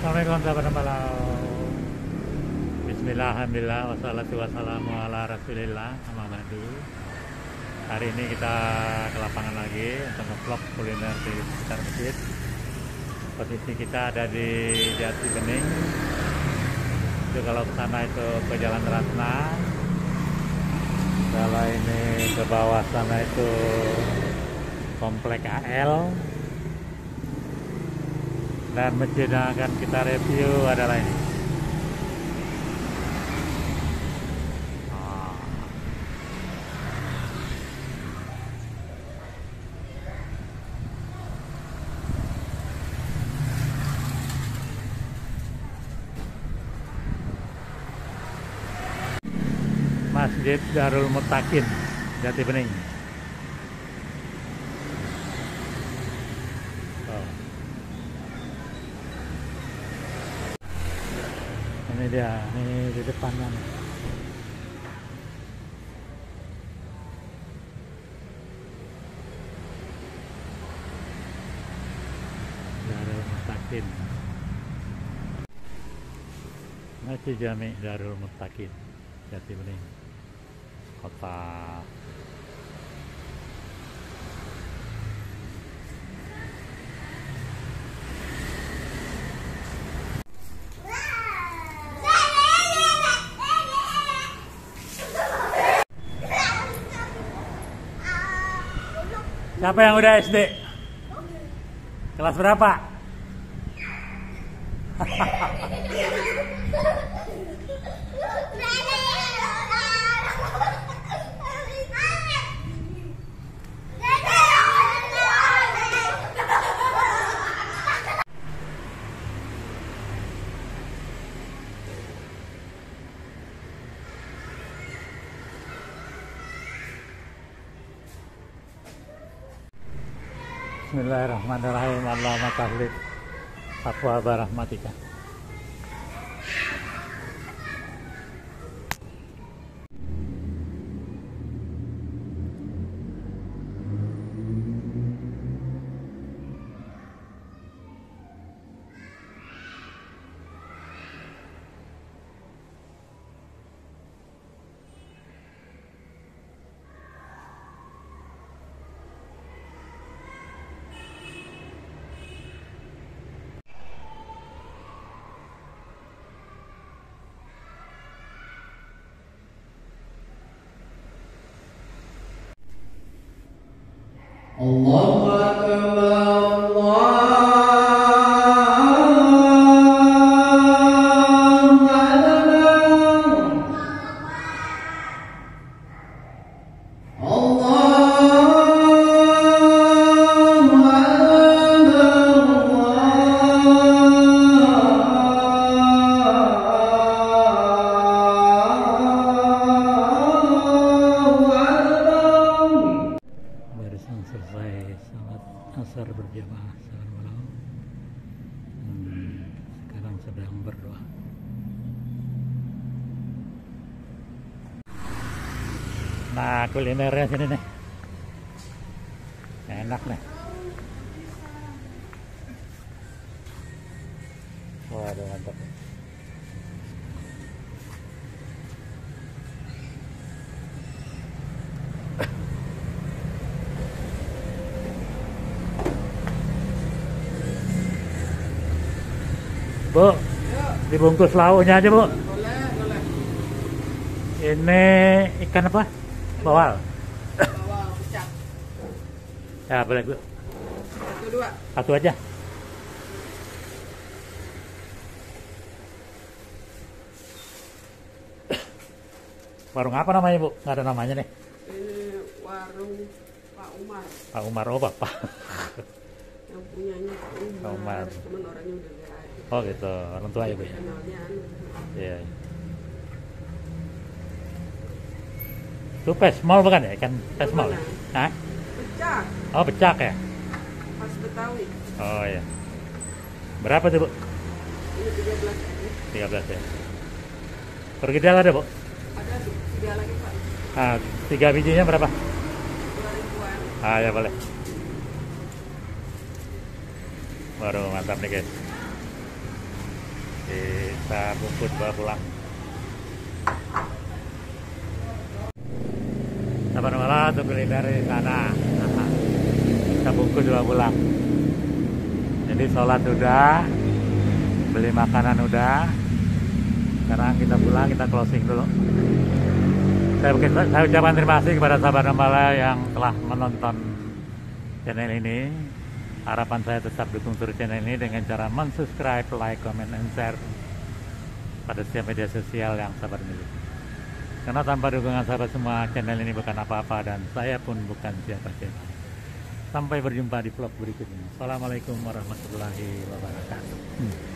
Assalamualaikum sahabat malam. Bismillah, alhamdulillah, wassalatu wassalamu ala rasulillah, amma ba'du. Hari ini kita ke lapangan lagi untuk nge-vlog kuliner di sekitar masjid. Posisi kita ada di Jati Bening. Itu kalau ke sana itu ke Jalan Ratna. Kalau ini ke bawah sana itu Komplek AL. Dan masjid yang akan kita review adalah ini. Masjid Darul Mutakin, Jati Bening. Ini dia, ini di depannya nih. Darul Mutakin. Masjid Jami Darul Mutakin, Jati Bening, kota. Siapa yang udah SD? Kelas berapa? Bismillahirrahmanirrahim. Allahumma tahlil fatwa barahmatika. Allahu Akbar, selesai salat asar berjamaah salat malam. Sekarang sedang berdoa. Nah, kulinernya sini nih, enak nih. Waduh, mantap. Bu, dibungkus lauknya aja, Bu. boleh. Ini ikan apa? Bawal. Bawal pecah. Ya, boleh, Bu. Satu dua. Satu aja. Warung apa namanya, Bu? Nggak ada namanya nih. Ini warung Pak Umar. Pak Umar, oh Bapak. Yang punyanya Pak Umar. Pak Umar. Cuman orangnya udah nggak ada. Oh gitu, orang tua ya, Bu? Kenalnya Iya. Itu pesmol bukan ya? Ikan pesmol? Hah? pecah. Oh, pecak ya? Khas Betawi. Oh iya. Berapa tuh, Bu? Ini 13 aja. 13 ya. Pergedel ada, Bu? Ada 3 lagi Pak. Ah, 3 bijinya berapa? 2.000-an. Ah, ya boleh. Baru mantap nih, guys. Kita bungkus bawa pulang. Sabar malah untuk beli dari sana. Kita bungkus bawa pulang. Jadi sholat udah, beli makanan udah. Sekarang kita pulang, kita closing dulu. Saya ucapkan terima kasih kepada sahabat Nambala yang telah menonton channel ini. Harapan saya tetap dukung terus channel ini dengan cara mensubscribe, like, comment, and share pada setiap media sosial yang sahabat miliki. Karena tanpa dukungan sahabat semua, channel ini bukan apa-apa dan saya pun bukan siapa-siapa. Sampai berjumpa di vlog berikutnya. Assalamualaikum warahmatullahi wabarakatuh.